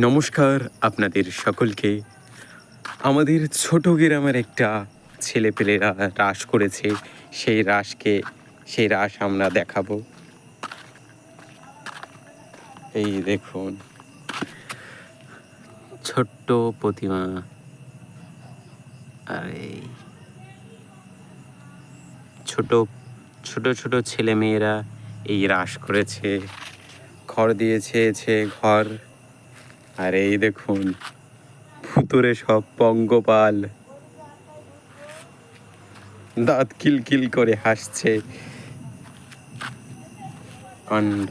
নমস্কার আপনাদের সকলকে। আমাদের ছোট গ্রামের একটা ছেলেপেলেরা রাস করেছে, সেই রাস আমরা দেখাবো। এই দেখুন ছোট্ট প্রতিমা, আর এই ছোট ছোট ছোট ছেলে মেয়েরা এই রাস করেছে, ঘর দিয়েছে ঘর। আর এই দেখুন ভুতুরে সব পঙ্গপাল দাঁত কিলকিল করে হাসছে। কাণ্ড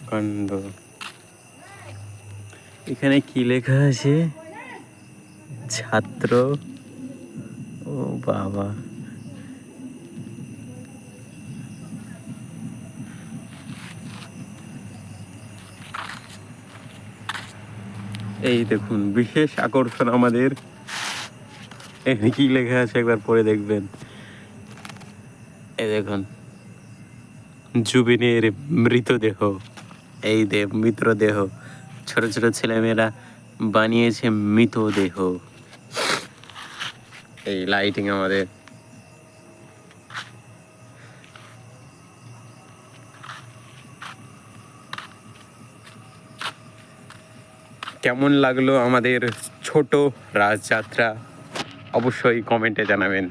কাণ্ড। এখানে কি লেখা আছে? ছাত্র। ও বাবা, এই দেখুন বিশেষ আকর্ষণ আমাদের। এখানে কি লেখা আছে একবার পড়ে দেখবেন। এই দেখুন জুবিনের মৃতদেহ, এই মৃতদেহ ছোট ছোট ছেলেমেয়েরা বানিয়েছে মৃতদেহ। এই লাইটিং আমাদের। কেমন লাগলো আমাদের ছোট রাসযাত্রা অবশ্যই কমেন্টে জানাবেন।